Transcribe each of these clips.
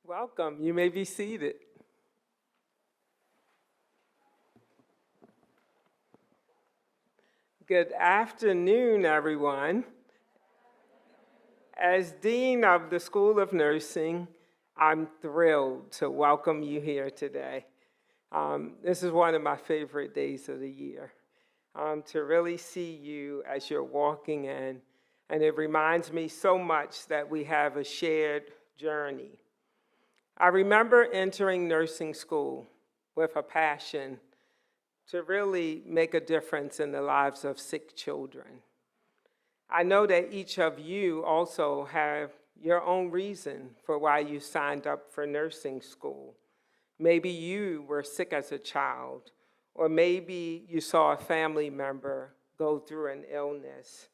Welcome. You may be seated. Good afternoon, everyone. As Dean of the School of Nursing, I'm thrilled to welcome you here today. This is one of my favorite days of the year, to really see you as you're walking in. And it reminds me so much that we have a shared journey. I remember entering nursing school with a passion to really make a difference in the lives of sick children. I know that each of you also have your own reason for why you signed up for nursing school. Maybe you were sick as a child, or maybe you saw a family member go through an illness,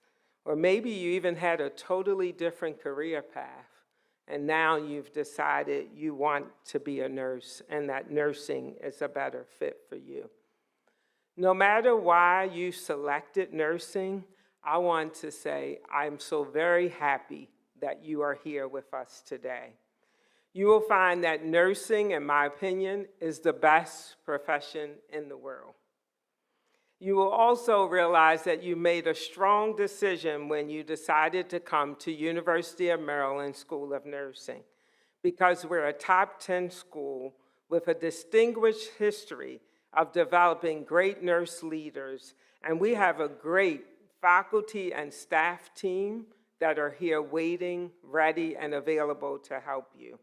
or maybe you even had a totally different career path. And now you've decided you want to be a nurse and that nursing is a better fit for you. No matter why you selected nursing, I want to say I'm so very happy that you are here with us today. You will find that nursing, in my opinion, is the best profession in the world. You will also realize that you made a strong decision when you decided to come to University of Maryland School of Nursing, because we're a top 10 school with a distinguished history of developing great nurse leaders, and we have a great faculty and staff team that are here waiting, ready, and available to help you.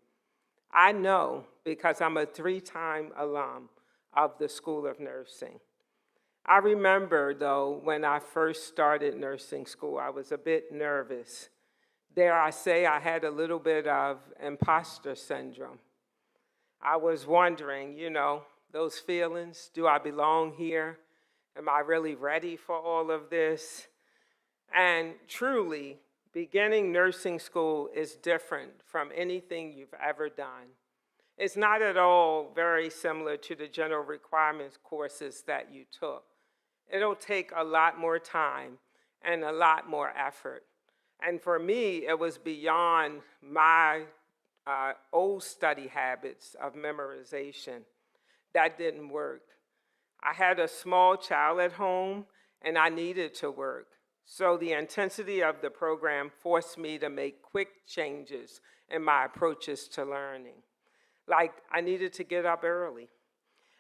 I know because I'm a 3-time alum of the School of Nursing. I remember, though, when I first started nursing school, I was a bit nervous. Dare I say I had a little bit of imposter syndrome. I was wondering, those feelings, do I belong here? Am I really ready for all of this? And truly, beginning nursing school is different from anything you've ever done. It's not at all very similar to the general requirements courses that you took. It'll take a lot more time and a lot more effort. And for me, it was beyond my old study habits of memorization. That didn't work. I had a small child at home, and I needed to work. So the intensity of the program forced me to make quick changes in my approaches to learning. Like, I needed to get up early,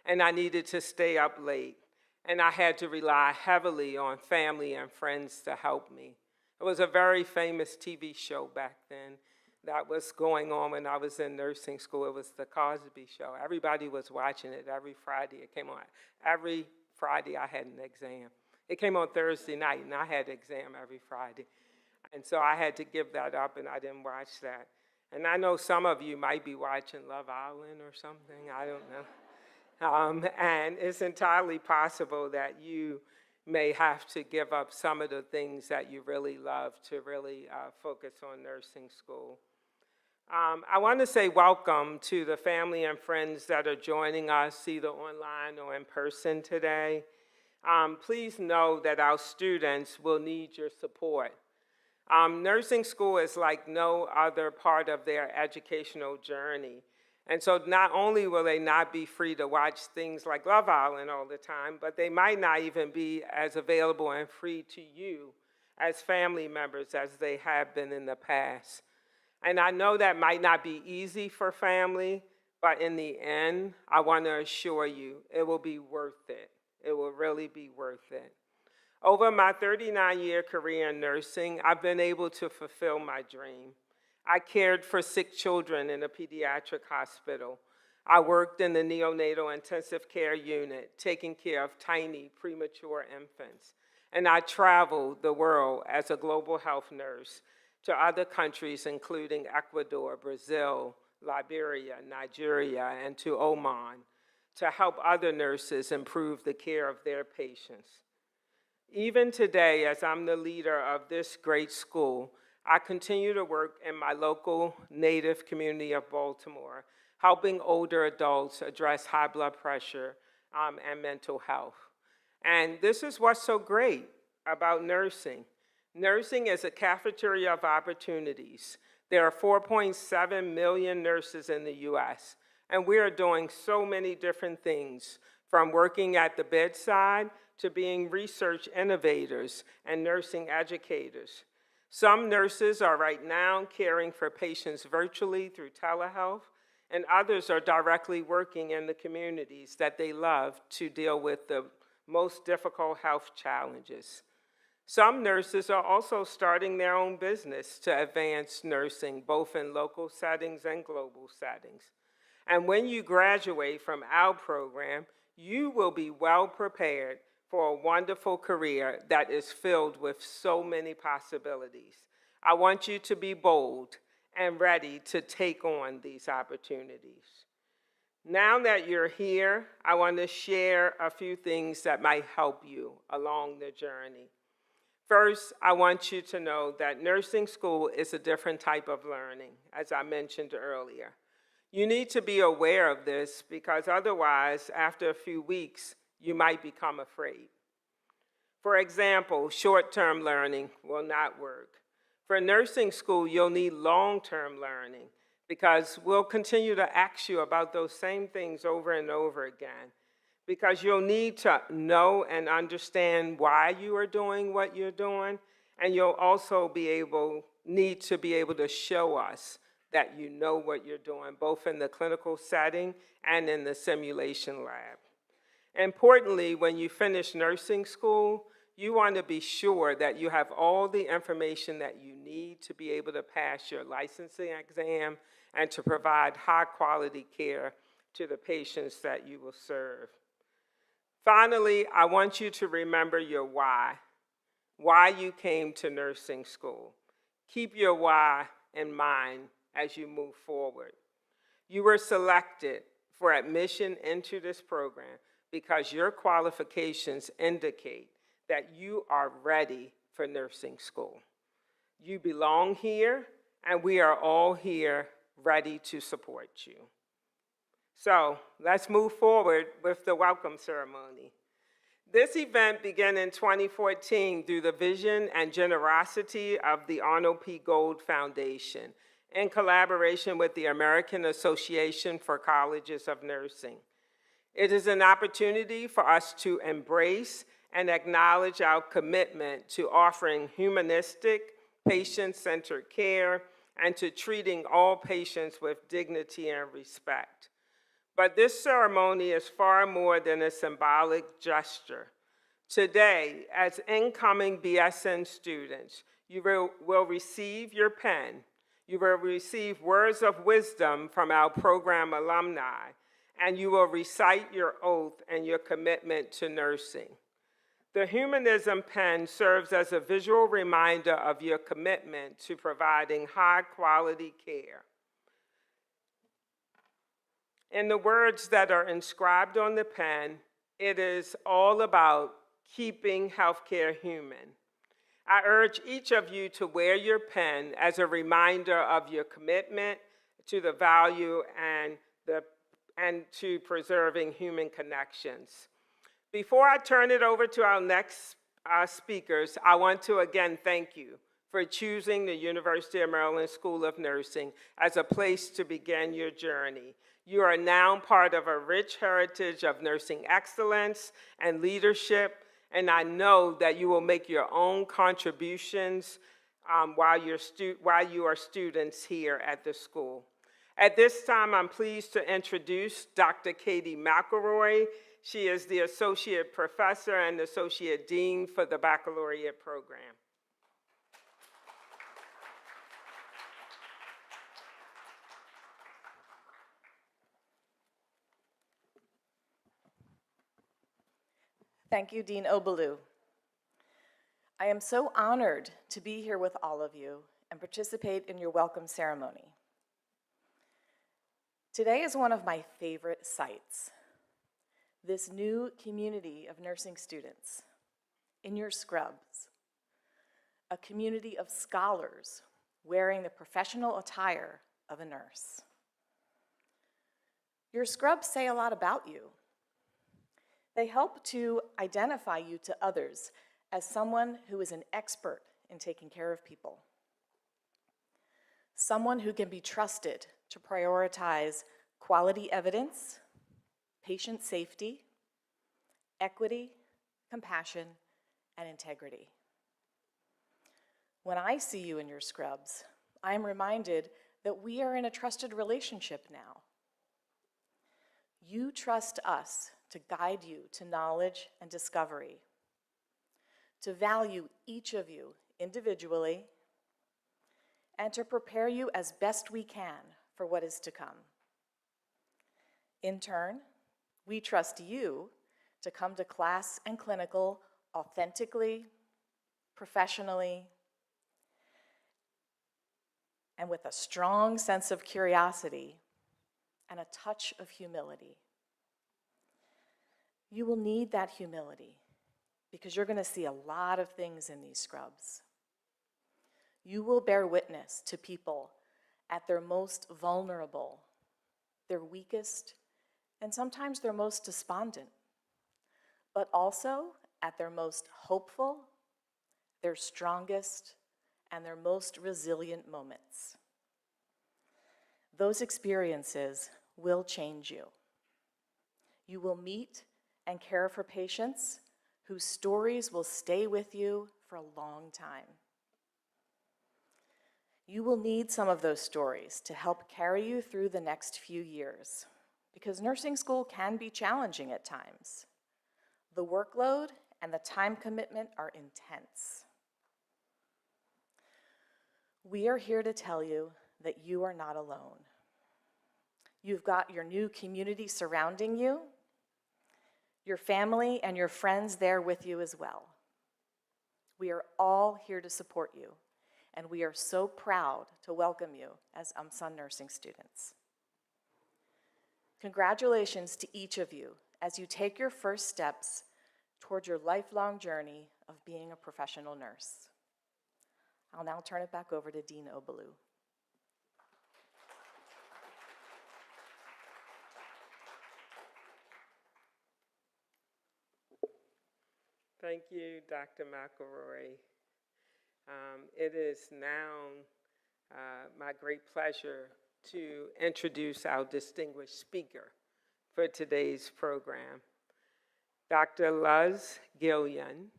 and I needed to stay up late, and I had to rely heavily on family and friends to help me. It was a very famous TV show back then that was going on when I was in nursing school. It was the Cosby Show. Everybody was watching it every Friday. It came on. Every Friday I had an exam. It came on Thursday night, and I had an exam every Friday. And so I had to give that up, and I didn't watch that. And I know some of you might be watching Love Island or something. I don't know. And it's entirely possible that you may have to give up some of the things that you really love to really focus on nursing school. I want to say welcome to the family and friends that are joining us either online or in person today. Please know that our students will need your support. Nursing school is like no other part of their educational journey. And so not only will they not be free to watch things like Love Island all the time, but they might not even be as available and free to you as family members as they have been in the past. And I know that might not be easy for family, but in the end, I want to assure you, it will be worth it. It will really be worth it. Over my 39-year career in nursing, I've been able to fulfill my dream. I cared for sick children in a pediatric hospital. I worked in the neonatal intensive care unit, taking care of tiny premature infants. And I traveled the world as a global health nurse to other countries, including Ecuador, Brazil, Liberia, Nigeria, and to Oman, to help other nurses improve the care of their patients. Even today, as I'm the leader of this great school, I continue to work in my local Native community of Baltimore, helping older adults address high blood pressure and mental health. And this is what's so great about nursing. Nursing is a cafeteria of opportunities. There are 4.7 million nurses in the US, and we are doing so many different things, from working at the bedside to being research innovators and nursing educators. Some nurses are right now caring for patients virtually through telehealth, and others are directly working in the communities that they love to deal with the most difficult health challenges. Some nurses are also starting their own business to advance nursing, both in local settings and global settings. And when you graduate from our program, you will be well prepared for a wonderful career that is filled with so many possibilities. I want you to be bold and ready to take on these opportunities. Now that you're here, I want to share a few things that might help you along the journey. First, I want you to know that nursing school is a different type of learning, as I mentioned earlier. You need to be aware of this because otherwise, after a few weeks, you might become afraid. For example, short-term learning will not work. For nursing school, you'll need long-term learning because we'll continue to ask you about those same things over and over again, because you'll need to know and understand why you are doing what you're doing, and you'll also need to be able to show us that you know what you're doing, both in the clinical setting and in the simulation lab. Importantly, when you finish nursing school, you want to be sure that you have all the information that you need to be able to pass your licensing exam and to provide high-quality care to the patients that you will serve. Finally, I want you to remember your why you came to nursing school. Keep your why in mind as you move forward. You were selected for admission into this program because your qualifications indicate that you are ready for nursing school. You belong here, and we are all here ready to support you. So let's move forward with the welcome ceremony. This event began in 2014 through the vision and generosity of the Arnold P. Gold Foundation in collaboration with the American Association for Colleges of Nursing. It is an opportunity for us to embrace and acknowledge our commitment to offering humanistic, patient-centered care and to treating all patients with dignity and respect. But this ceremony is far more than a symbolic gesture. Today, as incoming BSN students, you will receive your pen. You will receive words of wisdom from our program alumni, and you will recite your oath and your commitment to nursing. The Humanism pen serves as a visual reminder of your commitment to providing high-quality care. In the words that are inscribed on the pen, it is all about keeping healthcare human. I urge each of you to wear your pen as a reminder of your commitment to the value and to preserving human connections. Before I turn it over to our next speakers, I want to again thank you for choosing the University of Maryland School of Nursing as a place to begin your journey. You are now part of a rich heritage of nursing excellence and leadership, and I know that you will make your own contributions while you are students here at the school. At this time, I'm pleased to introduce Dr. Katie McElroy. She is the Associate Professor and Associate Dean for the Baccalaureate program. Thank you, Dean Obalou. I am so honored to be here with all of you and participate in your welcome ceremony. Today is one of my favorite sights. This new community of nursing students in your scrubs, a community of scholars wearing the professional attire of a nurse. Your scrubs say a lot about you. They help to identify you to others as someone who is an expert in taking care of people. someone who can be trusted to prioritize quality evidence, patient safety, equity, compassion, and integrity. When I see you in your scrubs, I am reminded that we are in a trusted relationship now. You trust us to guide you to knowledge and discovery, to value each of you individually, and to prepare you as best we can for what is to come. In turn, we trust you to come to class and clinical authentically, professionally, and with a strong sense of curiosity and a touch of humility. You will need that humility because you're going to see a lot of things in these scrubs. You will bear witness to people at their most vulnerable, their weakest, and sometimes their most despondent, but also at their most hopeful, their strongest, and their most resilient moments. Those experiences will change you. You will meet and care for patients whose stories will stay with you for a long time. You will need some of those stories to help carry you through the next few years, because nursing school can be challenging at times. The workload and the time commitment are intense. We are here to tell you that you are not alone. You've got your new community surrounding you, your family and your friends there with you as well. We are all here to support you, and we are so proud to welcome you as UMSON nursing students. Congratulations to each of you as you take your first steps toward your lifelong journey of being a professional nurse. I'll now turn it back over to Dean Obalou. Thank you, Dr. McElroy. It is now my great pleasure to introduce our distinguished speaker for today's program, Dr. Luz Gillian.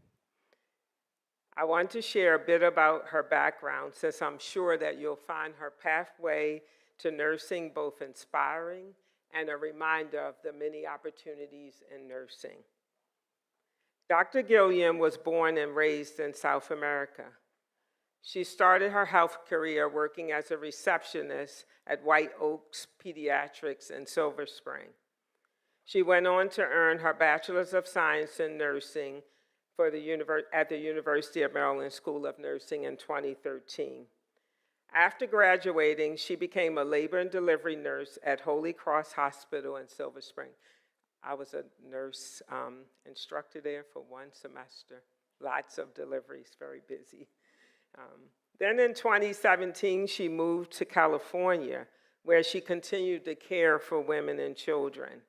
I want to share a bit about her background, since I'm sure that you'll find her pathway to nursing both inspiring and a reminder of the many opportunities in nursing. Dr. Gillian was born and raised in South America. She started her health career working as a receptionist at White Oaks Pediatrics in Silver Spring. She went on to earn her Bachelor's of Science in Nursing at the University of Maryland School of Nursing in 2013. After graduating, she became a labor and delivery nurse at Holy Cross Hospital in Silver Spring. I was a nurse instructor there for one semester. Lots of deliveries, very busy. Then in 2017, she moved to California, where she continued to care for women and children.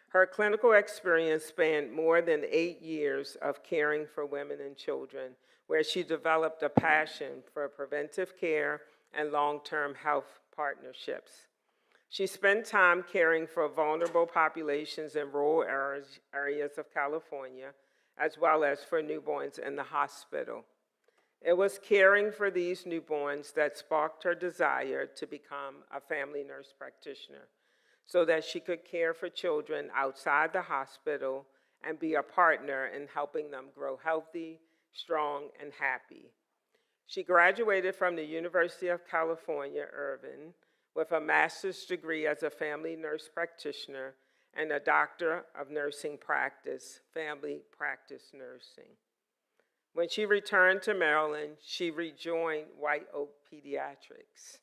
Her clinical experience spanned more than 8 years of caring for women and children, where she developed a passion for preventive care and long-term health partnerships. She spent time caring for vulnerable populations in rural areas of California, as well as for newborns in the hospital. It was caring for these newborns that sparked her desire to become a family nurse practitioner, so that she could care for children outside the hospital and be a partner in helping them grow healthy, strong, and happy. She graduated from the University of California, Irvine, with a master's degree as a family nurse practitioner and a doctor of nursing practice, family practice nursing. When she returned to Maryland, she rejoined White Oak Pediatrics,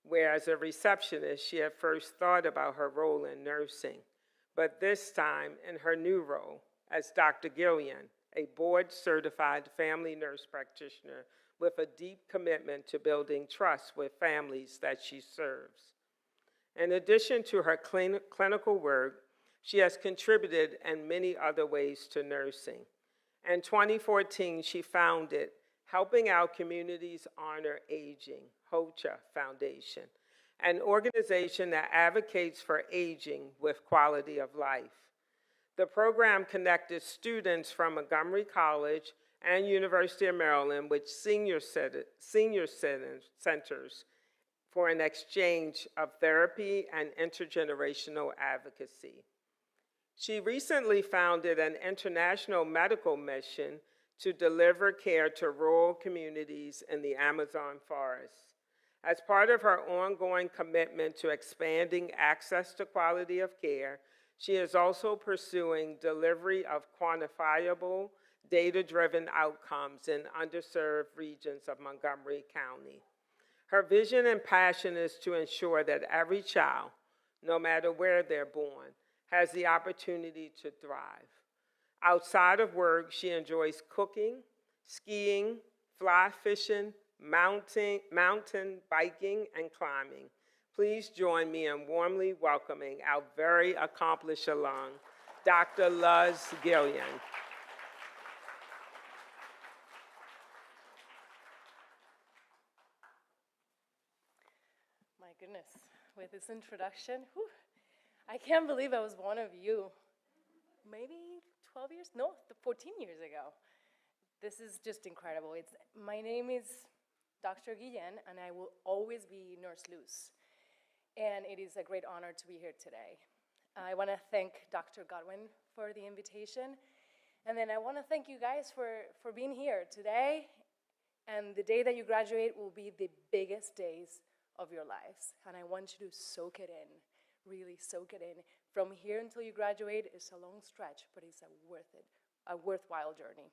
where as a receptionist, she had first thought about her role in nursing, but this time in her new role as Dr. Gillian, a board-certified family nurse practitioner with a deep commitment to building trust with families that she serves. In addition to her clinical work, she has contributed in many other ways to nursing. In 2014, she founded Helping Our Communities Honor Aging, HOCHA Foundation, an organization that advocates for aging with quality of life. The program connected students from Montgomery College and University of Maryland with senior centers for an exchange of therapy and intergenerational advocacy. She recently founded an international medical mission to deliver care to rural communities in the Amazon forest. As part of her ongoing commitment to expanding access to quality of care, she is also pursuing delivery of quantifiable, data-driven outcomes in underserved regions of Montgomery County. Her vision and passion is to ensure that every child, no matter where they're born, has the opportunity to thrive. Outside of work, she enjoys cooking, skiing, fly fishing, mountain biking, and climbing. Please join me in warmly welcoming our very accomplished alum, Dr. Luz Gillian. My goodness, with this introduction, whew, I can't believe I was one of you. Maybe 12 years? No, 14 years ago. This is just incredible. My name is Dr. Guillen, and I will always be Nurse Luz. And it is a great honor to be here today. I want to thank Dr. Godwin for the invitation. And then I want to thank you guys for being here today. And the day that you graduate will be the biggest days of your lives. And I want you to soak it in, really soak it in. From here until you graduate is a long stretch, but it's a worthwhile journey.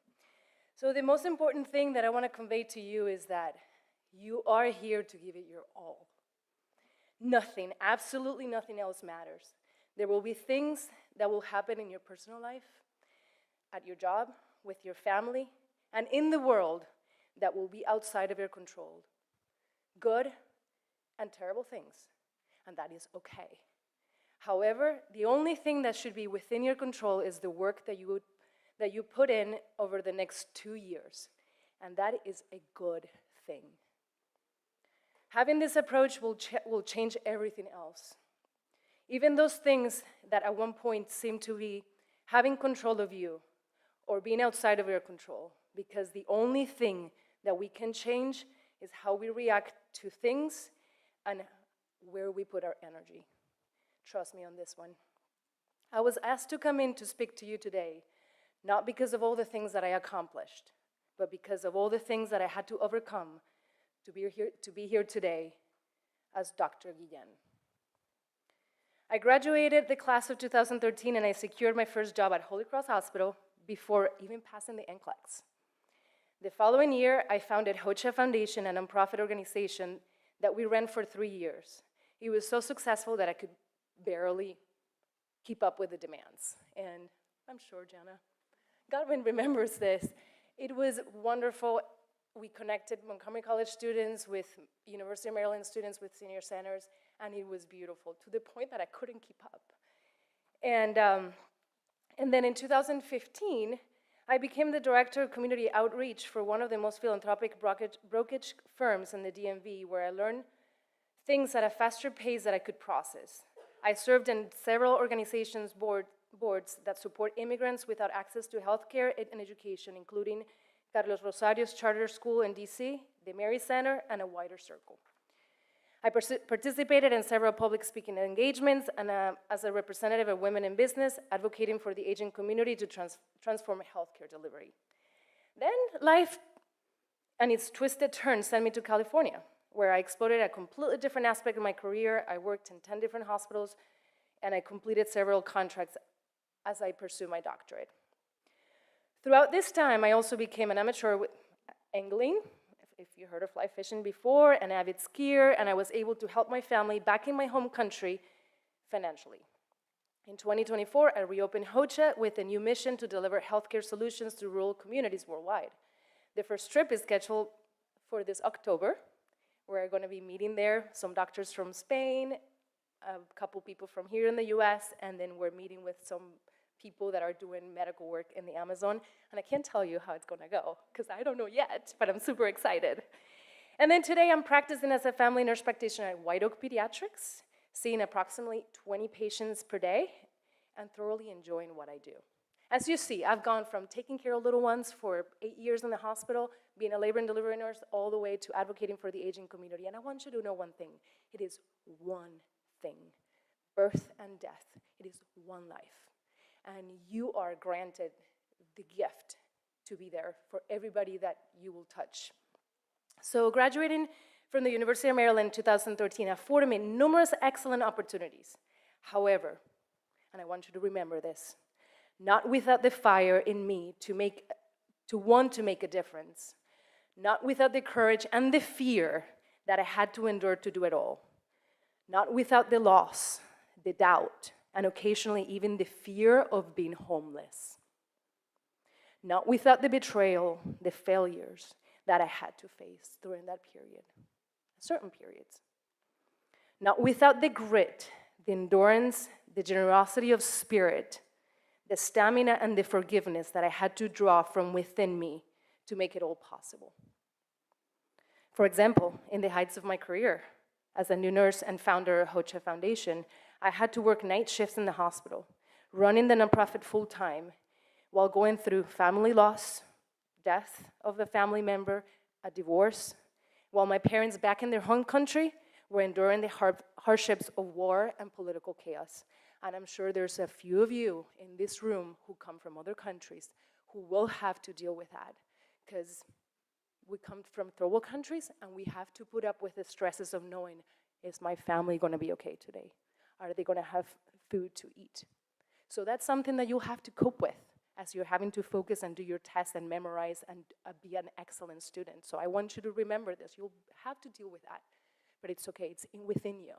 So the most important thing that I want to convey to you is that you are here to give it your all. Nothing, absolutely nothing else matters. There will be things that will happen in your personal life, at your job, with your family, and in the world that will be outside of your control. Good and terrible things, and that is okay. However, the only thing that should be within your control is the work that you put in over the next 2 years, and that is a good thing. Having this approach will change everything else. Even those things that at one point seem to be having control of you or being outside of your control, because the only thing that we can change is how we react to things and where we put our energy. Trust me on this one. I was asked to come in to speak to you today, not because of all the things that I accomplished, but because of all the things that I had to overcome to be here today as Dr. Guillen. I graduated the class of 2013 and I secured my first job at Holy Cross Hospital before even passing the NCLEX. The following year, I founded HOCHA Foundation, a nonprofit organization that we ran for 3 years. It was so successful that I could barely keep up with the demands. And I'm sure Jana Godwin remembers this. It was wonderful. We connected Montgomery College students with University of Maryland students with senior centers, and it was beautiful to the point that I couldn't keep up. And then in 2015, I became the director of community outreach for one of the most philanthropic brokerage firms in the DMV, where I learned things at a faster pace that I could process. I served in several organizations' boards that support immigrants without access to healthcare and education, including Carlos Rosario's charter school in DC, the Mary Center, and a wider circle. I participated in several public speaking engagements and as a representative of women in business, advocating for the aging community to transform healthcare delivery. Then life and its twisted turn sent me to California, where I explored a completely different aspect of my career. I worked in 10 different hospitals, and I completed several contracts as I pursued my doctorate. Throughout this time, I also became an amateur with angling, if you heard of fly fishing before, an avid skier, and I was able to help my family back in my home country financially. In 2024, I reopened HOCHA with a new mission to deliver healthcare solutions to rural communities worldwide. The first trip is scheduled for this October. We're going to be meeting there, some doctors from Spain, a couple people from here in the US, and then we're meeting with some people that are doing medical work in the Amazon, and I can't tell you how it's gonna go, because I don't know yet, but I'm super excited. And then today I'm practicing as a family nurse practitioner at White Oak Pediatrics, seeing approximately 20 patients per day, and thoroughly enjoying what I do. As you see, I've gone from taking care of little ones for 8 years in the hospital, being a labor and delivery nurse, all the way to advocating for the aging community. And I want you to know one thing. It is one thing. Birth and death. It is one life. And you are granted the gift to be there for everybody that you will touch. So graduating from the University of Maryland in 2013 afforded me numerous excellent opportunities. However, and I want you to remember this, not without the fire in me to want to make a difference, not without the courage and the fear that I had to endure to do it all, not without the loss, the doubt, and occasionally even the fear of being homeless, not without the betrayal, the failures that I had to face during that period, certain periods, not without the grit, the endurance, the generosity of spirit, the stamina and the forgiveness that I had to draw from within me to make it all possible. For example, in the heights of my career, as a new nurse and founder of Hocha Foundation, I had to work night shifts in the hospital, running the nonprofit full-time, while going through family loss, death of a family member, a divorce, while my parents back in their home country were enduring the hardships of war and political chaos. And I'm sure there's a few of you in this room who come from other countries who will have to deal with that, because we come from third world countries and we have to put up with the stresses of knowing, is my family gonna be okay today? Are they gonna have food to eat? So that's something that you'll have to cope with as you're having to focus and do your tests and memorize and be an excellent student. So I want you to remember this. You'll have to deal with that, but it's okay, it's within you.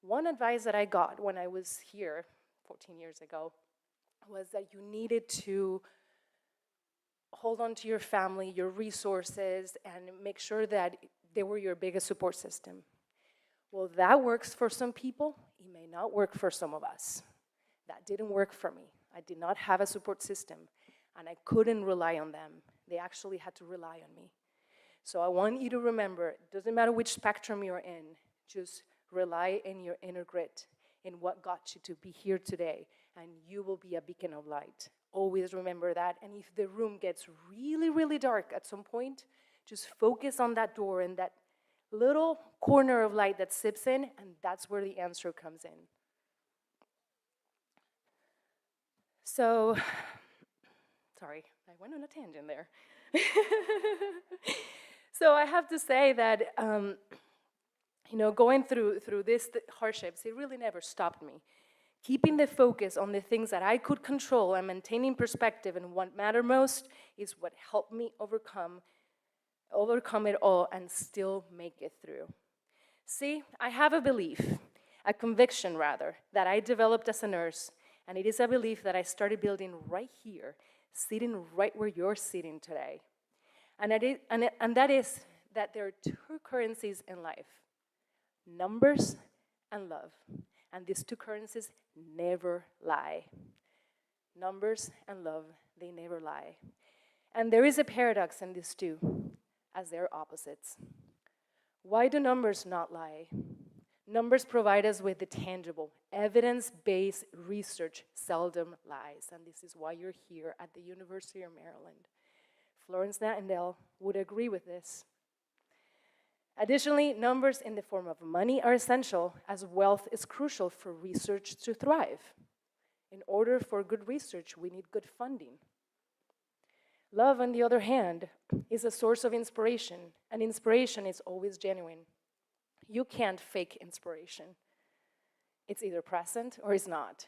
One advice that I got when I was here 14 years ago was that you needed to hold on to your family, your resources, and make sure that they were your biggest support system. Well, that works for some people. It may not work for some of us. That didn't work for me. I did not have a support system, and I couldn't rely on them. They actually had to rely on me. So I want you to remember, it doesn't matter which spectrum you're in, just rely in your inner grit, in what got you to be here today, and you will be a beacon of light. Always remember that, and if the room gets really, really dark at some point, just focus on that door and that little corner of light that sips in, and that's where the answer comes in. So, sorry, I went on a tangent there. So I have to say that, going through these hardships, it really never stopped me. Keeping the focus on the things that I could control and maintaining perspective and what mattered most is what helped me overcome it all and still make it through. See, I have a belief, a conviction rather, that I developed as a nurse, and it is a belief that I started building right here, sitting right where you're sitting today. And that is that there are two currencies in life, numbers and love. And these two currencies never lie. Numbers and love, they never lie. And there is a paradox in these two, as they're opposites. Why do numbers not lie? Numbers provide us with the tangible, evidence-based research seldom lies, and this is why you're here at the University of Maryland. Florence Nightingale would agree with this. Additionally, numbers in the form of money are essential, as wealth is crucial for research to thrive. In order for good research, we need good funding. Love, on the other hand, is a source of inspiration, and inspiration is always genuine. You can't fake inspiration. It's either present or it's not.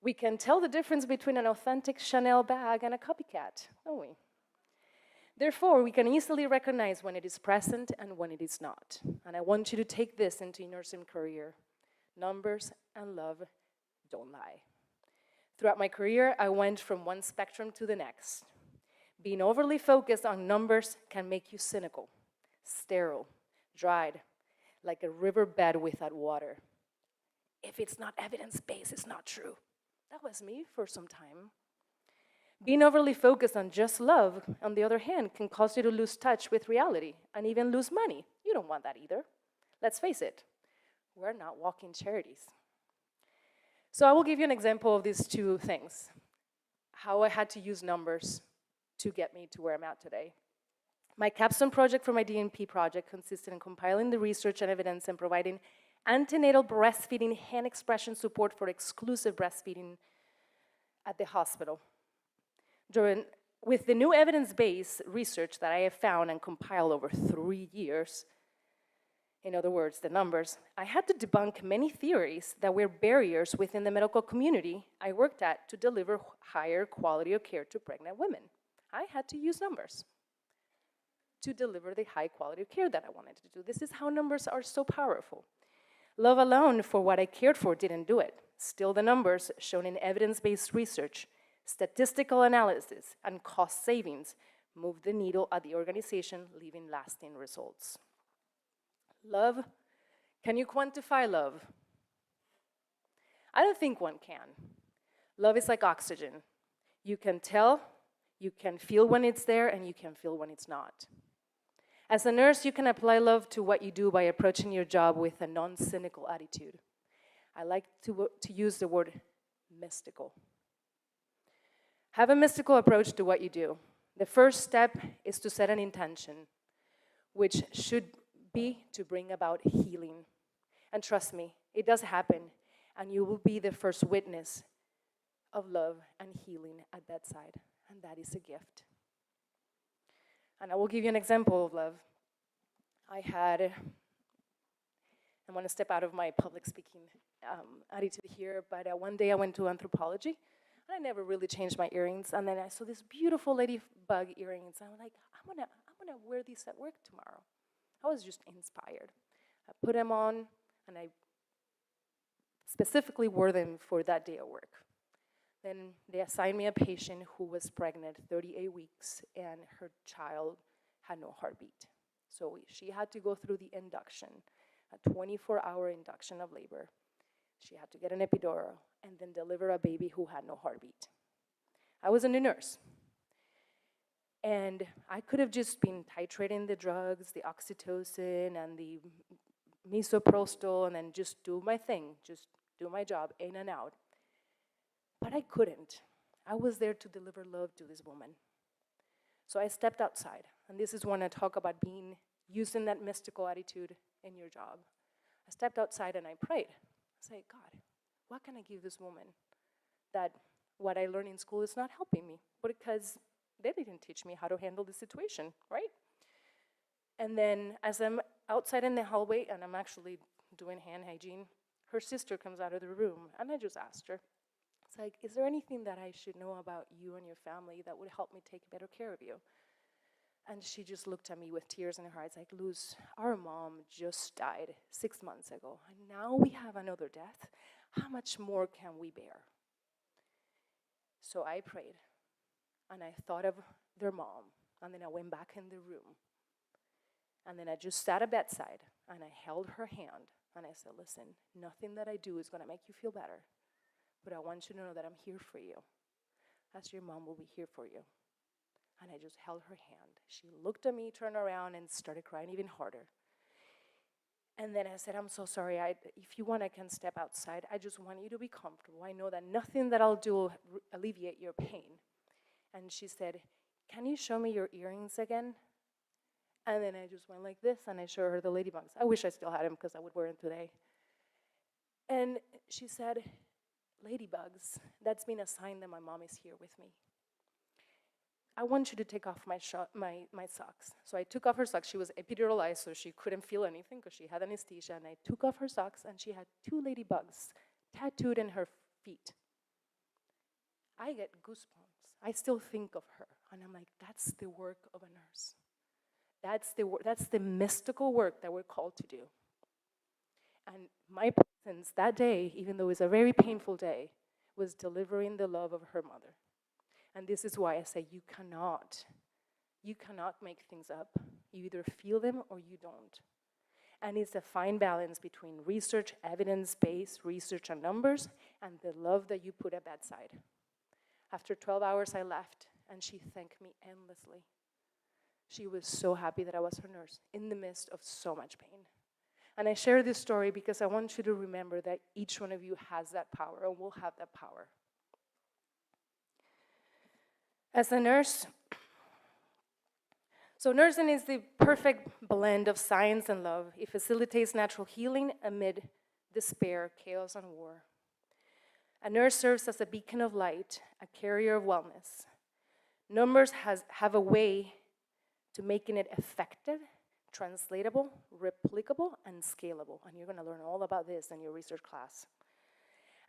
We can tell the difference between an authentic Chanel bag and a copycat, don't we? Therefore, we can easily recognize when it is present and when it is not. And I want you to take this into your nursing career. Numbers and love don't lie. Throughout my career, I went from one spectrum to the next. Being overly focused on numbers can make you cynical, sterile, dried, like a riverbed without water. If it's not evidence-based, it's not true. That was me for some time. Being overly focused on just love, on the other hand, can cause you to lose touch with reality and even lose money. You don't want that either. Let's face it, we're not walking charities. So I will give you an example of these two things, how I had to use numbers to get me to where I'm at today. My capstone project for my DNP project consisted in compiling the research and evidence and providing antenatal breastfeeding hand expression support for exclusive breastfeeding at the hospital. With the new evidence-based research that I have found and compiled over 3 years, in other words, the numbers, I had to debunk many theories that were barriers within the medical community I worked at to deliver higher quality of care to pregnant women. I had to use numbers to deliver the high quality of care that I wanted to do. This is how numbers are so powerful. Love alone for what I cared for didn't do it. Still, the numbers shown in evidence-based research, statistical analysis, and cost savings moved the needle at the organization, leaving lasting results. Love, can you quantify love? I don't think one can. Love is like oxygen. You can tell, you can feel when it's there, and you can feel when it's not. As a nurse, you can apply love to what you do by approaching your job with a non-cynical attitude. I like to use the word mystical. Have a mystical approach to what you do. The first step is to set an intention, which should be to bring about healing. And trust me, it does happen, and you will be the first witness of love and healing at bedside, and that is a gift. And I will give you an example of love. I want to step out of my public speaking attitude here, but one day I went to anthropology, and I never really changed my earrings, and then I saw these beautiful ladybug earrings, and I'm like, I'm gonna wear these at work tomorrow. I was just inspired. I put them on, and I specifically wore them for that day at work. Then they assigned me a patient who was pregnant 38 weeks, and her child had no heartbeat. So she had to go through the induction, a 24-hour induction of labor. She had to get an epidural and then deliver a baby who had no heartbeat. I was a new nurse. And I could have just been titrating the drugs, the oxytocin and the misoprostol, and then just do my thing, just do my job in and out. But I couldn't. I was there to deliver love to this woman. So I stepped outside, and this is when I talk about using that mystical attitude in your job. I stepped outside and I prayed. I said, God, what can I give this woman that what I learned in school is not helping me? But because they didn't teach me how to handle the situation, right? And then as I'm outside in the hallway and I'm actually doing hand hygiene, her sister comes out of the room, and I just asked her, it's like, is there anything that I should know about you and your family that would help me take better care of you? And she just looked at me with tears in her eyes, like, Luz, our mom just died 6 months ago, and now we have another death. How much more can we bear? So I prayed, and I thought of their mom, and then I went back in the room, and then I just sat at bedside, and I held her hand, and I said, listen, nothing that I do is going to make you feel better, but I want you to know that I'm here for you, as your mom will be here for you. And I just held her hand. She looked at me, turned around, and started crying even harder. And then I said, I'm so sorry. If you want, I can step outside. I just want you to be comfortable. I know that nothing that I'll do will alleviate your pain. And she said, can you show me your earrings again? And then I just went like this, and I showed her the ladybugs. I wish I still had them because I would wear them today. And she said, ladybugs, that's been a sign that my mom is here with me. I want you to take off my socks. So I took off her socks. She was epiduralized, so she couldn't feel anything because she had anesthesia. And I took off her socks, and she had 2 ladybugs tattooed in her feet. I get goosebumps. I still think of her, and I'm like, that's the work of a nurse. That's the mystical work that we're called to do. And my presence that day, even though it was a very painful day, was delivering the love of her mother. And this is why I say you cannot make things up. You either feel them or you don't. And it's a fine balance between research, evidence-based research and numbers, and the love that you put at bedside. After 12 hours, I left, and she thanked me endlessly. She was so happy that I was her nurse in the midst of so much pain. And I share this story because I want you to remember that each one of you has that power and will have that power. As a nurse, so nursing is the perfect blend of science and love. It facilitates natural healing amid despair, chaos, and war. A nurse serves as a beacon of light, a carrier of wellness. Numbers have a way to making it effective, translatable, replicable, and scalable. And you're going to learn all about this in your research class.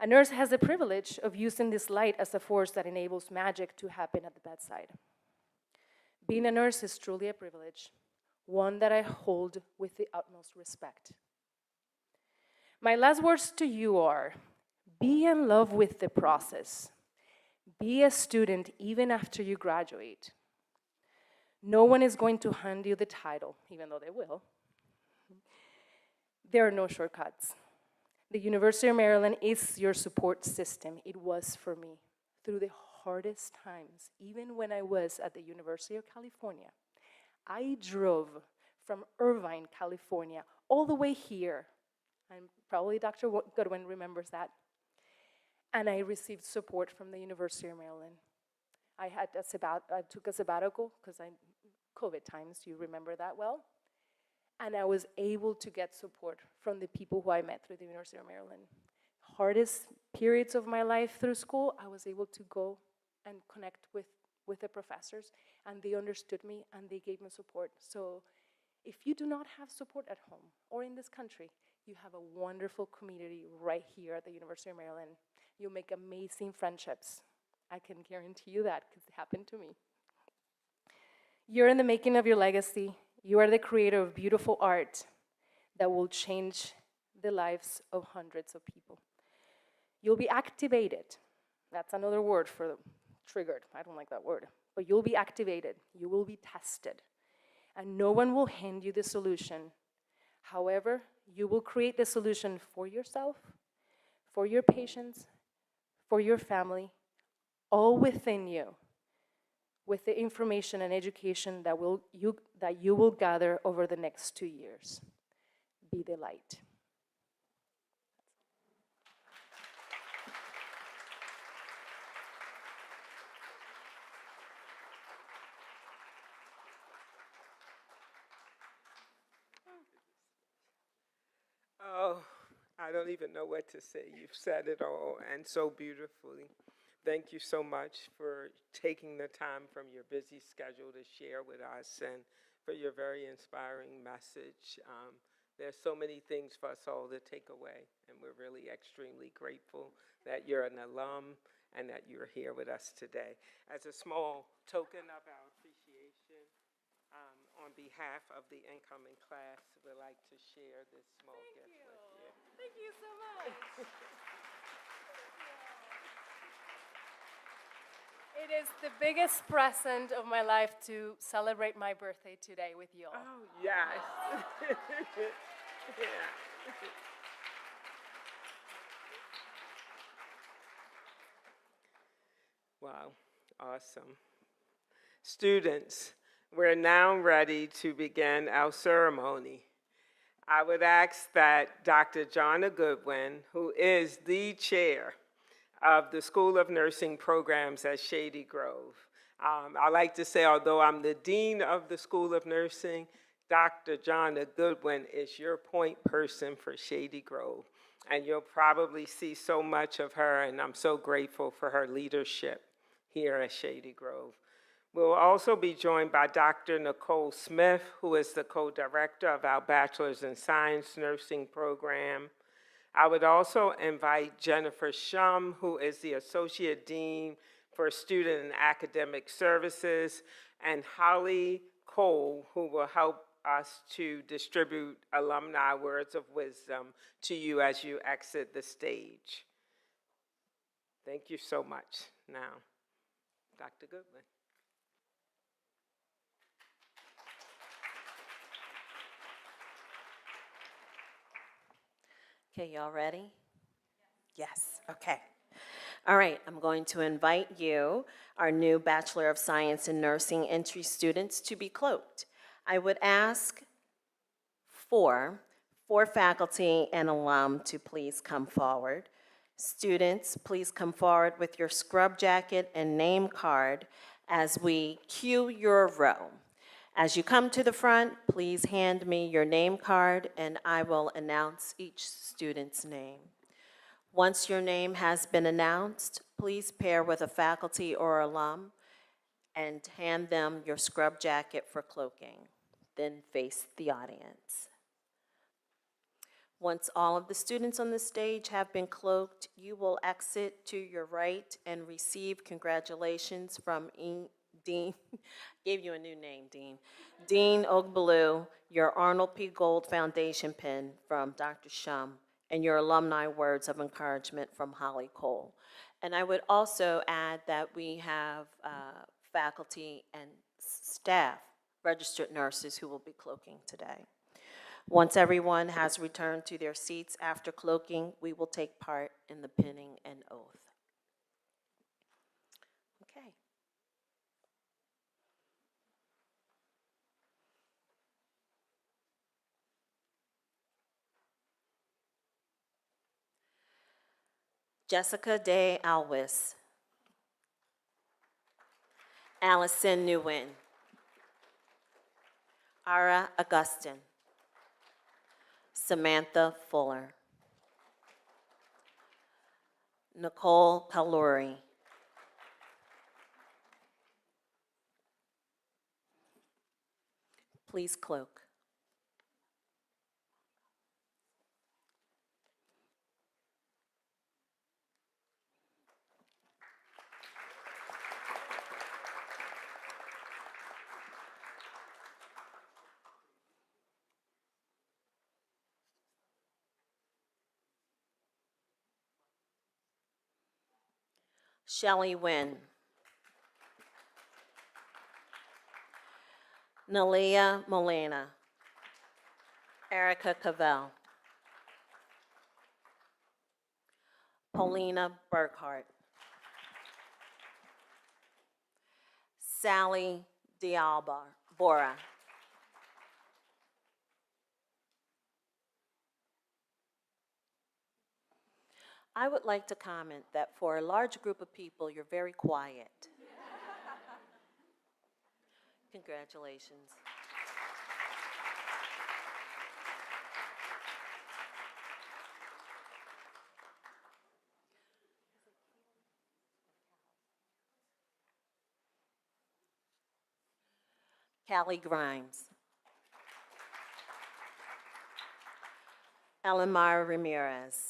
A nurse has the privilege of using this light as a force that enables magic to happen at the bedside. Being a nurse is truly a privilege, one that I hold with the utmost respect. My last words to you are, be in love with the process. Be a student even after you graduate. No one is going to hand you the title, even though they will. There are no shortcuts. The University of Maryland is your support system. It was for me through the hardest times, even when I was at the University of California. I drove from Irvine, California, all the way here, and probably Dr. Goodwin remembers that, and I received support from the University of Maryland. I took a sabbatical, because COVID times, you remember that well, and I was able to get support from the people who I met through the University of Maryland. Hardest periods of my life through school, I was able to go and connect with the professors, and they understood me, and they gave me support. So if you do not have support at home or in this country, you have a wonderful community right here at the University of Maryland. You'll make amazing friendships. I can guarantee you that, because it happened to me. You're in the making of your legacy. You are the creator of beautiful art that will change the lives of hundreds of people. You'll be activated. That's another word for triggered. I don't like that word. But you'll be activated. You will be tested. And no one will hand you the solution. However, you will create the solution for yourself, for your patients, for your family, all within you, with the information and education that you will gather over the next 2 years. Be the light. Oh, I don't even know what to say. You've said it all, and so beautifully. Thank you so much for taking the time from your busy schedule to share with us, and for your very inspiring message. There's so many things for us all to take away, and we're really extremely grateful that you're an alum and that you're here with us today. As a small token of our appreciation, on behalf of the incoming class, we'd like to share this small gift with you. Thank you so much. It is the biggest present of my life to celebrate my birthday today with you all. Oh, yes. Yeah. Wow, awesome. Students, we're now ready to begin our ceremony. I would ask that Dr. Jonna Goodwin, who is the chair of the School of Nursing programs at Shady Grove. I like to say, although I'm the dean of the School of Nursing, Dr. Jonna Goodwin is your point person for Shady Grove. And you'll probably see so much of her, and I'm so grateful for her leadership here at Shady Grove. We'll also be joined by Dr. Nicole Smith, who is the co-director of our Bachelor's in Science Nursing program. I would also invite Jennifer Shum, who is the Associate Dean for Student and Academic Services, and Holly Cole, who will help us to distribute alumni words of wisdom to you as you exit the stage. Thank you so much. Now, Dr. Goodwin. Okay, y'all ready? Yes, okay. All right, I'm going to invite you, our new Bachelor of Science in Nursing entry students, to be cloaked. I would ask four faculty and alum to please come forward. Students, please come forward with your scrub jacket and name card as we cue your row. As you come to the front, please hand me your name card and I will announce each student's name. Once your name has been announced, please pair with a faculty or alum and hand them your scrub jacket for cloaking. Then face the audience. Once all of the students on the stage have been cloaked, you will exit to your right and receive congratulations from Dean, gave you a new name, Dean. Dean Ogbalu, your Arnold P. Gold Foundation pin from Dr. Shum, and your alumni words of encouragement from Holly Cole. And I would also add that we have faculty and staff, registered nurses who will be cloaking today. Once everyone has returned to their seats after cloaking, we will take part in the pinning and oath. Okay. Jessica Day Alwis. Allison Nguyen. Ara Augustin. Samantha Fuller. Nicole Kaluri. Please cloak. Shelley Wynn. Nalia Molina. Erica Cavell. Paulina Burkhart. Sally Dialba Bora. I would like to comment that for a large group of people, you're very quiet. Congratulations. Callie Grimes. Elamar Ramirez.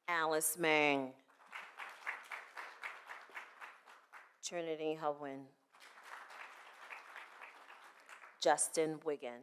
Alice Mang. Trinity Howen. Justin Wiggin.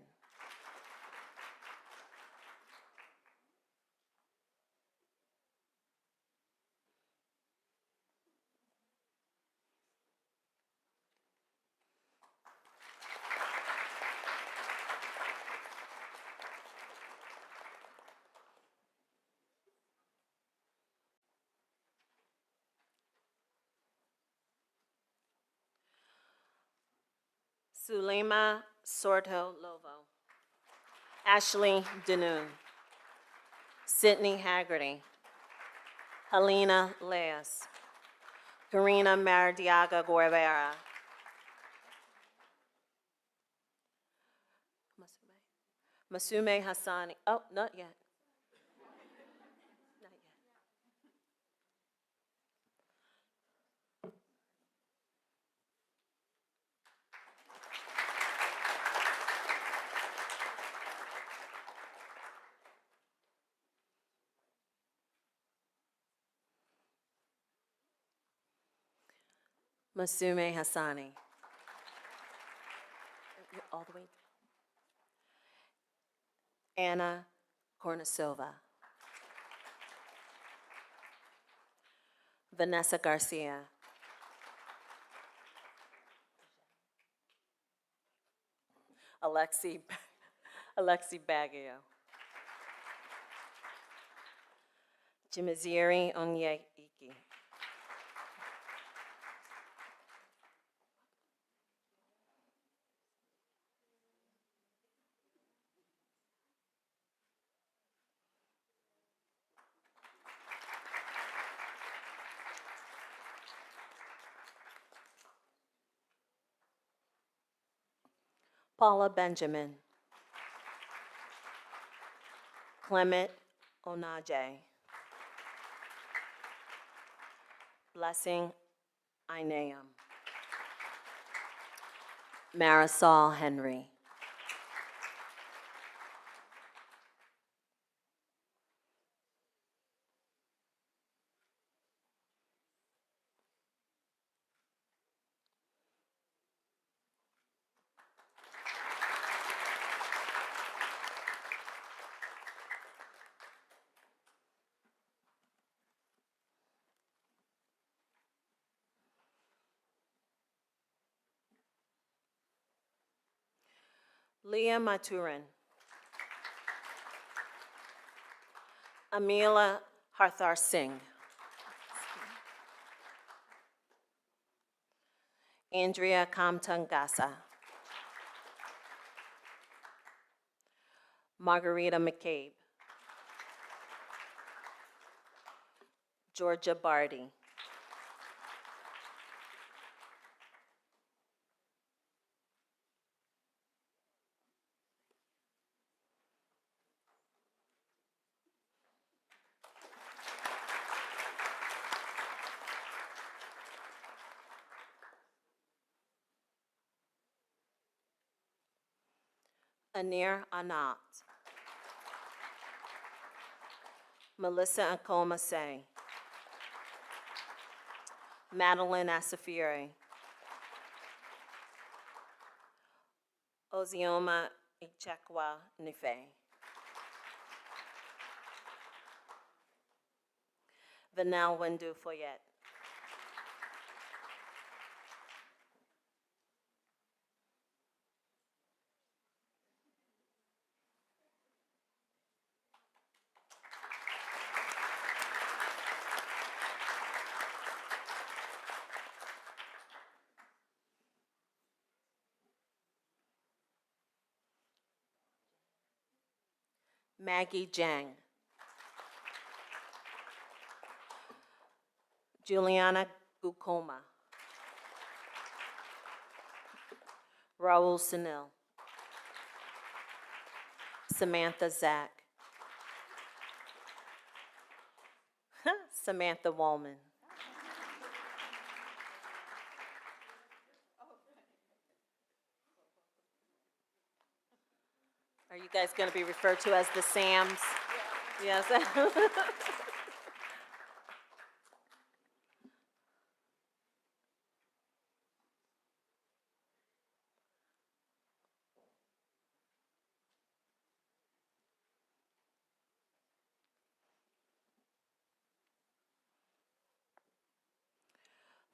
Sulema Sorto Lovo. Ashley Danoon. Sydney Haggerty. Helena Leas. Karina Maradiaga Guevara. Masume Hassani. Oh, not yet. Not yet. Masume Hassani. All the way. Anna Cornasova. Vanessa Garcia. Alexi Baggio. Jimiziri Onyeki. Paula Benjamin. Clement Onaje. Blessing Ineum. Marisol Henry. Leah Maturin. Amila Harthar Singh. Andrea Kamtangasa. Margarita McCabe. Georgia Barty. Anir Anat. Melissa Akoma Say. Madeline Asafieri. Ozioma Ichekwa Nife. Vanel Wendu Foyette. Maggie Jang. Juliana Gukoma. Raul Sunil. Samantha Zach. Samantha Wallman. Are you guys going to be referred to as the Sams? Yes.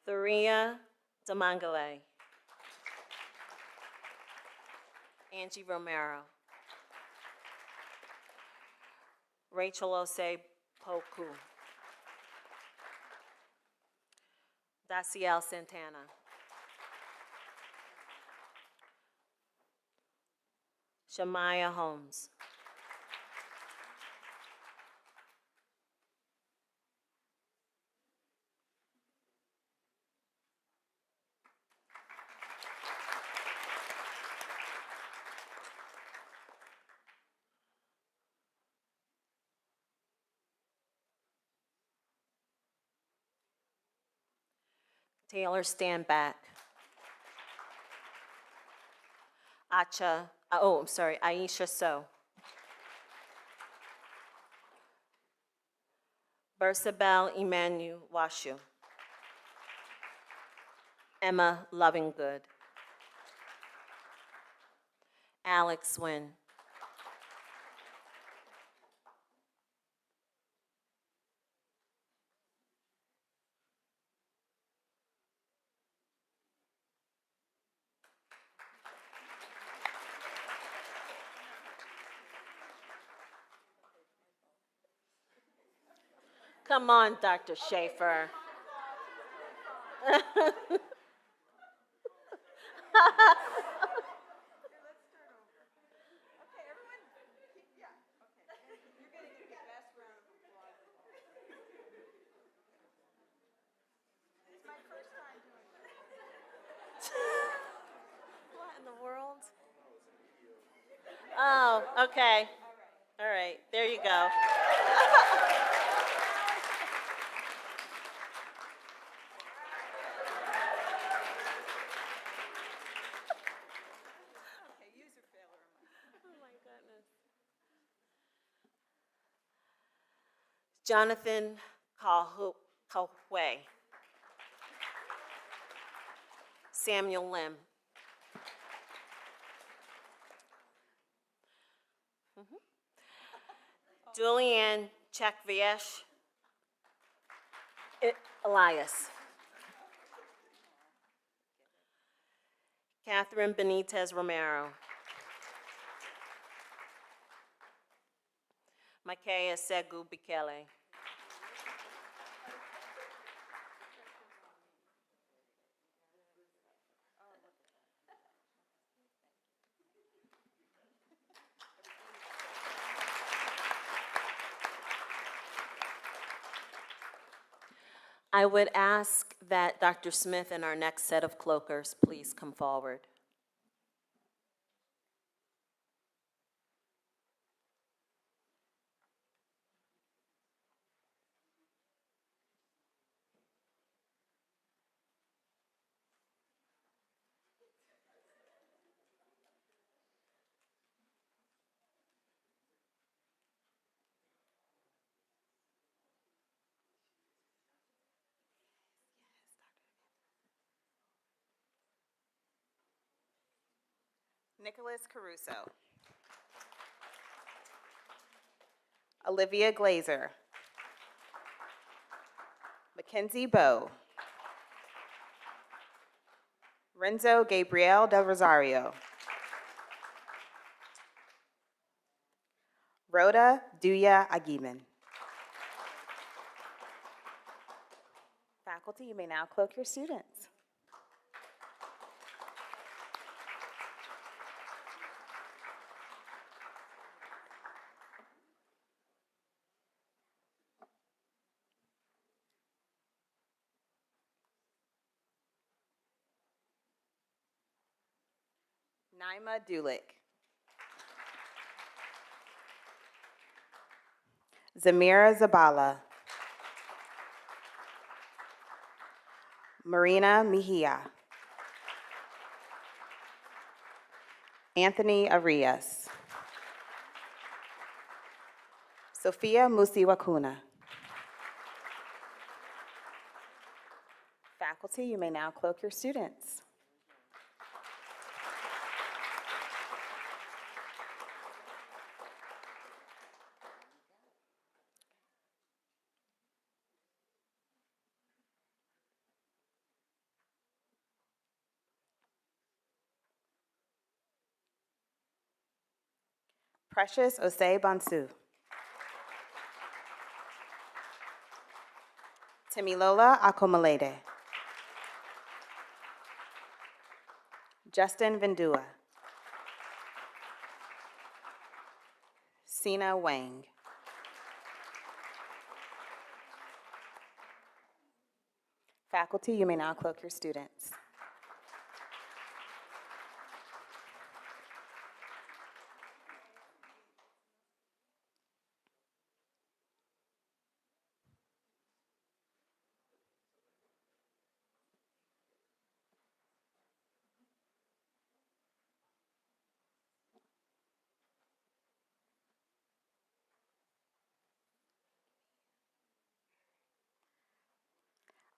Thoria Damangale. Angie Romero. Rachel Osei Poku. Daciel Santana. Shamaya Holmes. Taylor Standback. Aisha So. Bersabel Emmanuel Washu. Emma Lovinggood. Alex Wynn. Come on, Dr. Schaefer. What in the world? Oh, okay. All right, there you go. Oh my goodness. Jonathan Calway. Samuel Lim. Julianne Chakviesh. Elias. Catherine Benitez Romero. Makaya Segu Bikele. I would ask that Dr. Smith and our next set of cloakers please come forward. Nicholas Caruso. Olivia Glazer. Mackenzie Bowe. Renzo Gabriel del Rosario. Rhoda Duya Agiman. Faculty, you may now cloak your students. Naima Dulick. Zamira Zabala. Marina Mejia. Anthony Arias. Sophia Musiwakuna. Faculty, you may now cloak your students. Precious Osei Bansu. Timilola Akomalede. Justin Vindua. Sina Wang. Faculty, you may now cloak your students.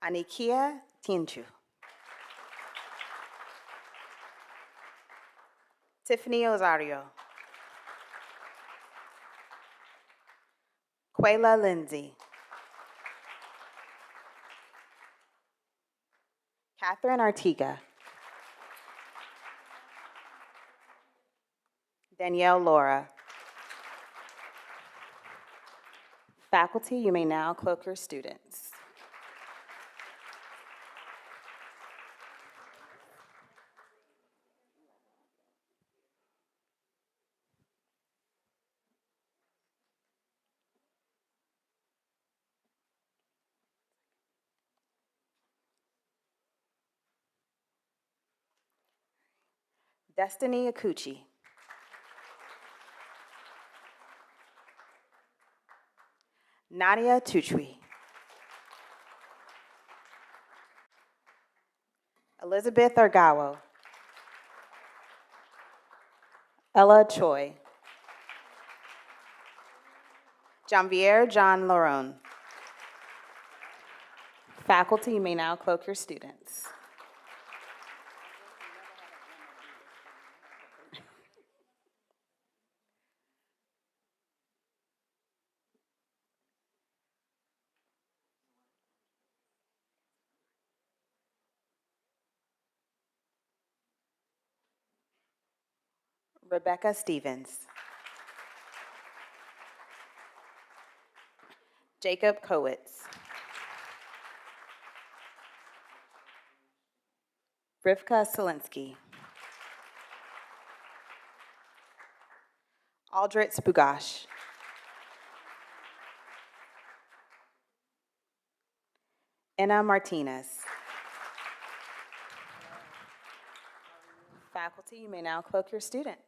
Anikia Tinchu. Tiffany Osario. Quayla Lindsay. Catherine Artiga. Danielle Laura. Faculty, you may now cloak your students. Destiny Akuchi. Nadia Tuchui. Elizabeth Argawo. Ella Choi. Janvier John Laron. Faculty, you may now cloak your students. Rebecca Stevens. Jacob Kowitz. Rivka Selinsky. Aldrit Spugash. Anna Martinez. Faculty, you may now cloak your students.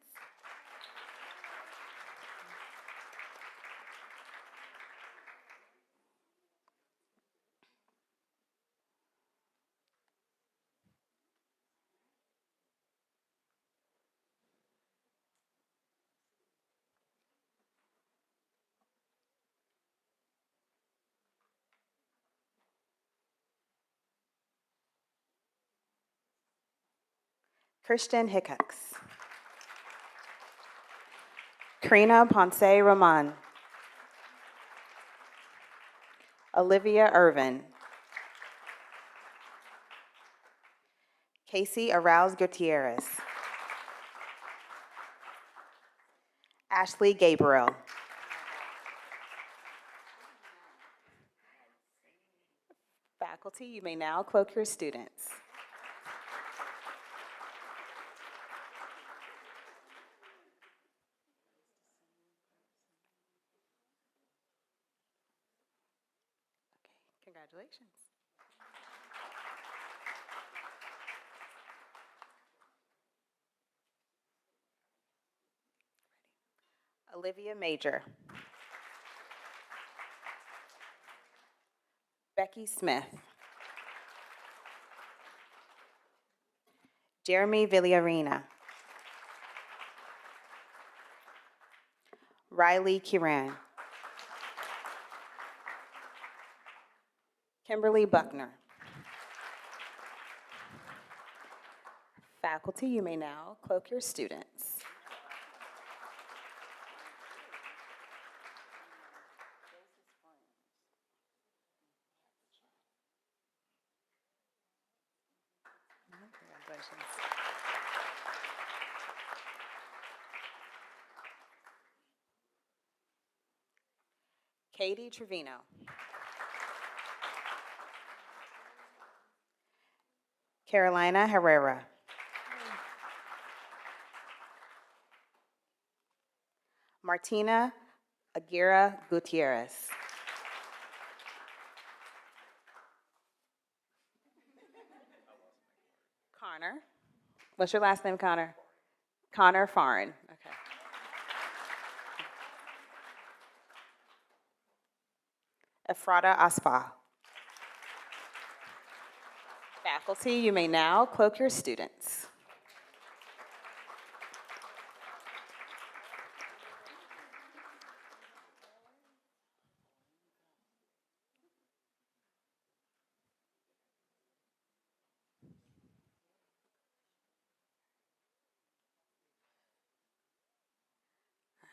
Christian Hickox. Karina Ponce Roman. Olivia Irvin. Casey Arouse Gutierrez. Ashley Gabriel. Faculty, you may now cloak your students. Okay, congratulations. Olivia Major. Becky Smith. Jeremy Villarina. Riley Kiran. Kimberly Buckner. Faculty, you may now cloak your students. Congratulations. Katie Trevino. Carolina Herrera. Martina Aguirre Gutierrez. Connor. What's your last name, Connor? Connor Farn. Okay. Efrata Asfa. Faculty, you may now cloak your students.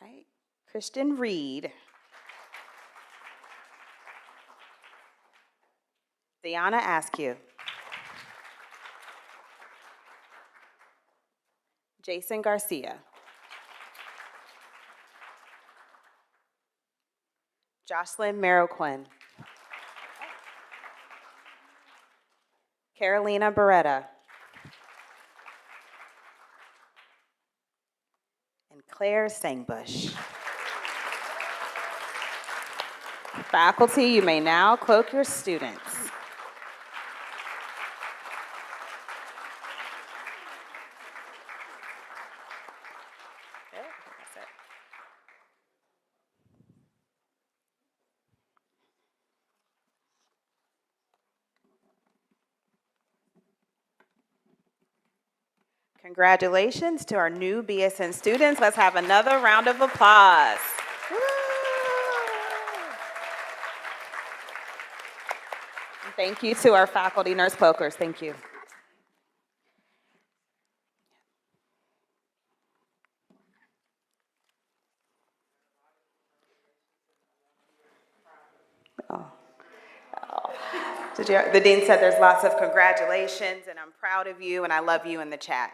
All right, Christian Reed. Diana Askew. Jason Garcia. Jocelyn Merrill-Quinn. Carolina Beretta. And Claire Sangbush. Faculty, you may now cloak your students. That's it. Congratulations to our new BSN students. Let's have another round of applause. Woo! And thank you to our faculty nurse cloakers. Thank you. The dean said there's lots of congratulations, and I'm proud of you, and I love you in the chat.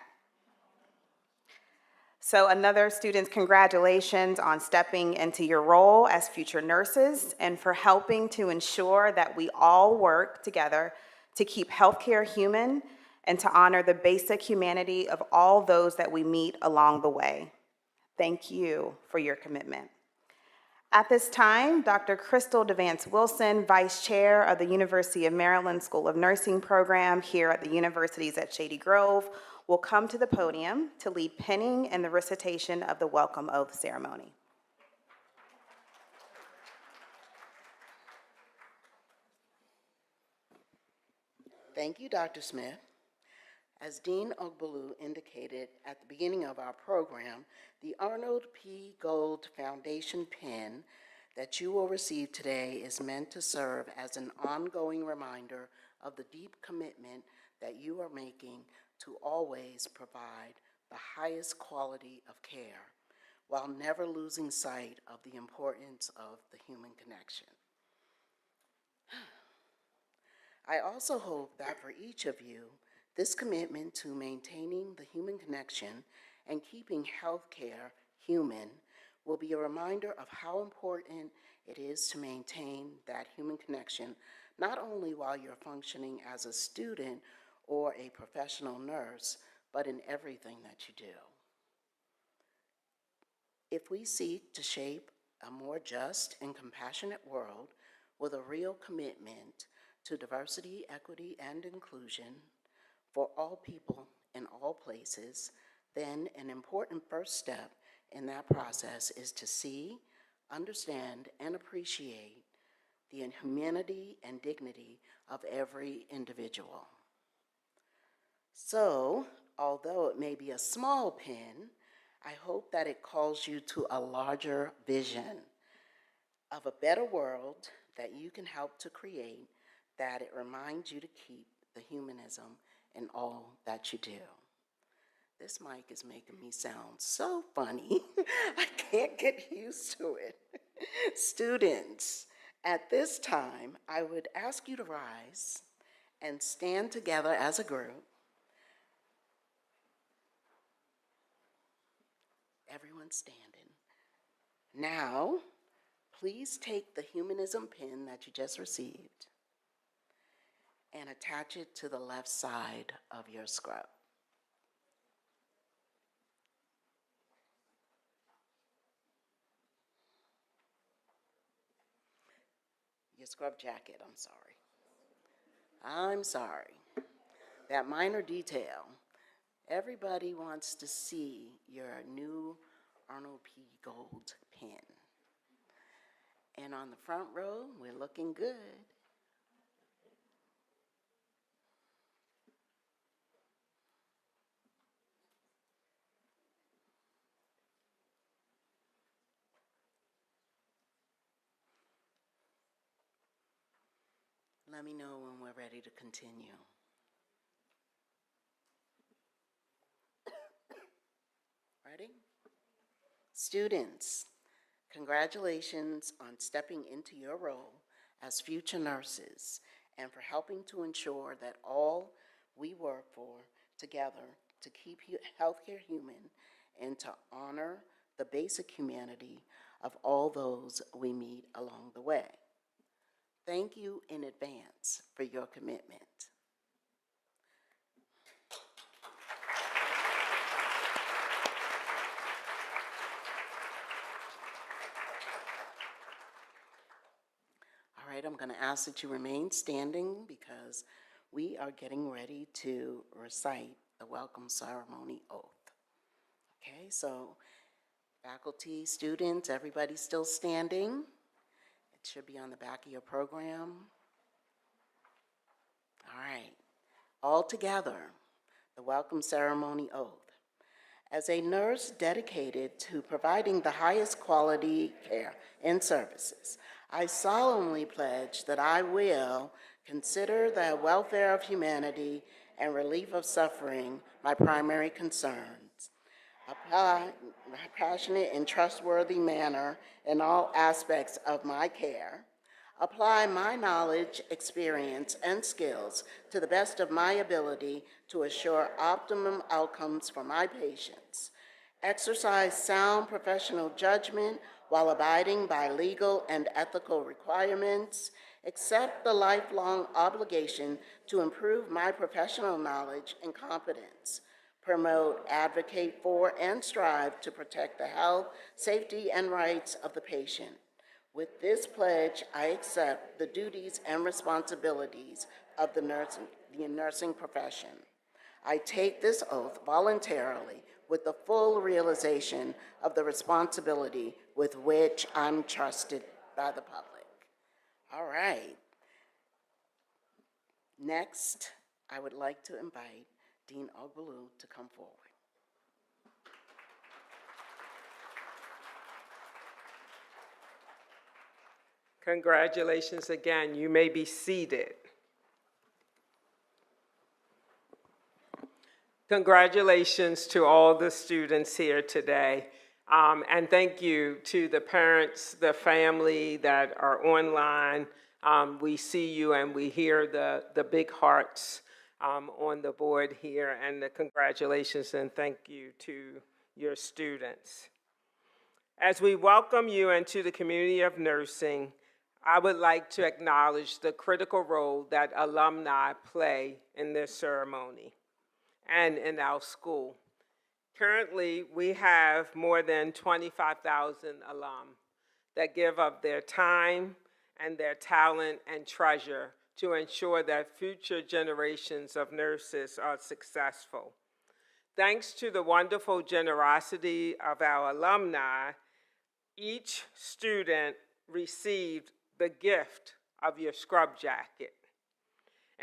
So another student's congratulations on stepping into your role as future nurses and for helping to ensure that we all work together to keep healthcare human and to honor the basic humanity of all those that we meet along the way. Thank you for your commitment. At this time, Dr. Crystal DeVance Wilson, Vice Chair of the University of Maryland School of Nursing program here at the universities at Shady Grove, will come to the podium to lead pinning and the recitation of the welcome oath ceremony. Thank you, Dr. Smith. As Dean Ogbalu indicated at the beginning of our program, the Arnold P. Gold Foundation pin that you will receive today is meant to serve as an ongoing reminder of the deep commitment that you are making to always provide the highest quality of care while never losing sight of the importance of the human connection. I also hope that for each of you, this commitment to maintaining the human connection and keeping healthcare human will be a reminder of how important it is to maintain that human connection, not only while you're functioning as a student or a professional nurse, but in everything that you do. If we seek to shape a more just and compassionate world with a real commitment to diversity, equity, and inclusion for all people in all places, then an important first step in that process is to see, understand, and appreciate the humanity and dignity of every individual. So, although it may be a small pin, I hope that it calls you to a larger vision of a better world that you can help to create, that it reminds you to keep the humanism in all that you do. This mic is making me sound so funny. I can't get used to it. Students, at this time, I would ask you to rise and stand together as a group. Everyone standing. Now, please take the humanism pin that you just received and attach it to the left side of your scrub. Your scrub jacket, I'm sorry. I'm sorry. That minor detail. Everybody wants to see your new Arnold P. Gold pin. And on the front row, we're looking good. Let me know when we're ready to continue. Ready? Students, congratulations on stepping into your role as future nurses and for helping to ensure that all we work for together to keep healthcare human and to honor the basic humanity of all those we meet along the way. Thank you in advance for your commitment. All right, I'm going to ask that you remain standing because we are getting ready to recite the welcome ceremony oath. Okay, so faculty, students, everybody still standing? It should be on the back of your program. All right, all together, the welcome ceremony oath. As a nurse dedicated to providing the highest quality care and services, I solemnly pledge that I will consider the welfare of humanity and relief of suffering my primary concerns, apply my passionate and trustworthy manner in all aspects of my care, apply my knowledge, experience, and skills to the best of my ability to assure optimum outcomes for my patients, exercise sound professional judgment while abiding by legal and ethical requirements, accept the lifelong obligation to improve my professional knowledge and competence, promote, advocate for, and strive to protect the health, safety, and rights of the patient. With this pledge, I accept the duties and responsibilities of the nursing profession. I take this oath voluntarily with the full realization of the responsibility with which I'm trusted by the public. All right. Next, I would like to invite Dean Ogbalu to come forward. Congratulations again. You may be seated. Congratulations to all the students here today. And thank you to the parents, the family that are online. We see you and we hear the big hearts on the board here, and the congratulations and thank you to your students. As we welcome you into the community of nursing, I would like to acknowledge the critical role that alumni play in this ceremony and in our school. Currently, we have more than 25,000 alum that give of their time and their talent and treasure to ensure that future generations of nurses are successful. Thanks to the wonderful generosity of our alumni, each student received the gift of your scrub jacket.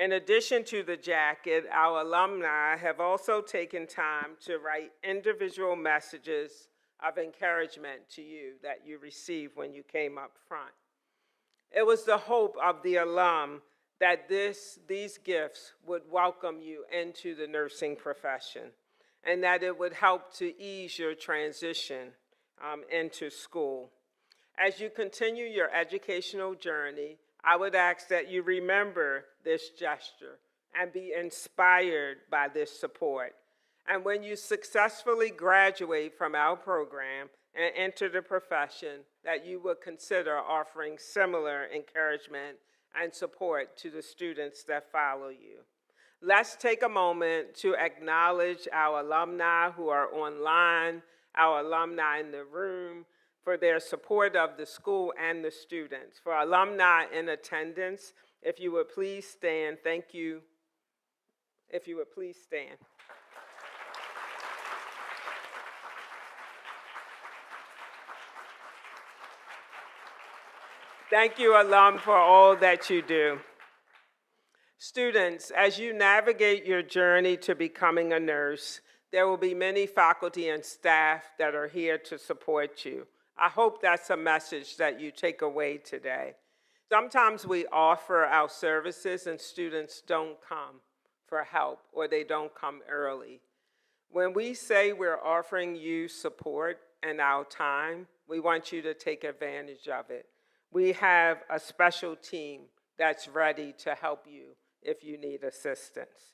In addition to the jacket, our alumni have also taken time to write individual messages of encouragement to you that you received when you came up front. It was the hope of the alum that these gifts would welcome you into the nursing profession and that it would help to ease your transition into school. As you continue your educational journey, I would ask that you remember this gesture and be inspired by this support. And when you successfully graduate from our program and enter the profession, that you would consider offering similar encouragement and support to the students that follow you. Let's take a moment to acknowledge our alumni who are online, our alumni in the room, for their support of the school and the students. For alumni in attendance, if you would please stand, thank you. If you would please stand. Thank you, alum, for all that you do. Students, as you navigate your journey to becoming a nurse, there will be many faculty and staff that are here to support you. I hope that's a message that you take away today. Sometimes we offer our services and students don't come for help or they don't come early. When we say we're offering you support and our time, we want you to take advantage of it. We have a special team that's ready to help you if you need assistance.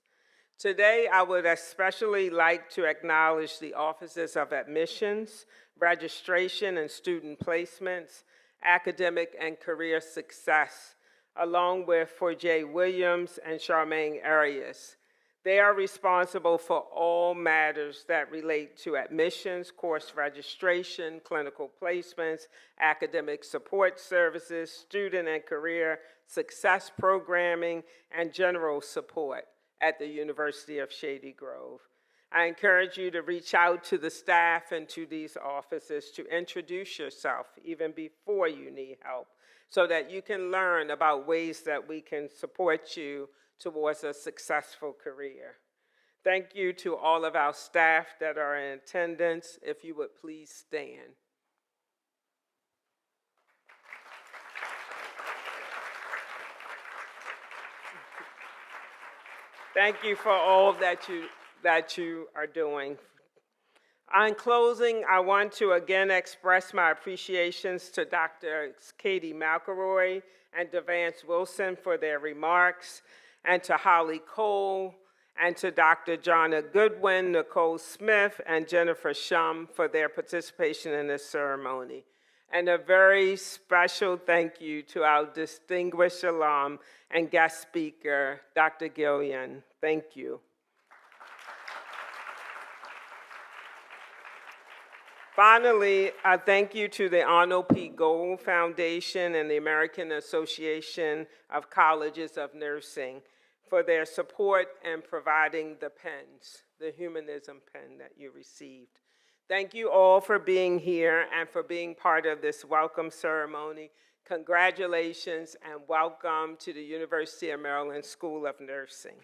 Today, I would especially like to acknowledge the offices of admissions, registration and student placements, academic and career success, along with Forjay Williams and Charmaine Arias. They are responsible for all matters that relate to admissions, course registration, clinical placements, academic support services, student and career success programming, and general support at the University of Shady Grove. I encourage you to reach out to the staff and to these offices to introduce yourself even before you need help, so that you can learn about ways that we can support you towards a successful career. Thank you to all of our staff that are in attendance. If you would please stand. Thank you for all that you are doing. In closing, I want to again express my appreciations to Dr. Katie McElroy and Devance Wilson for their remarks, and to Holly Cole, and to Dr. Jonna Goodwin, Nicole Smith, and Jennifer Shum for their participation in this ceremony. And a very special thank you to our distinguished alum and guest speaker, Dr. Gillian. Thank you. Finally, I thank you to the Arnold P. Gold Foundation and the American Association of Colleges of Nursing for their support in providing the pens, the humanism pen that you received. Thank you all for being here and for being part of this welcome ceremony. Congratulations and welcome to the University of Maryland School of Nursing.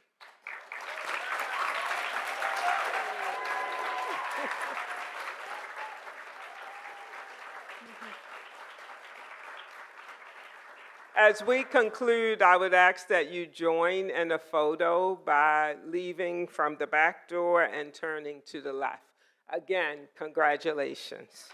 As we conclude, I would ask that you join in a photo by leaving from the back door and turning to the left. Again, congratulations.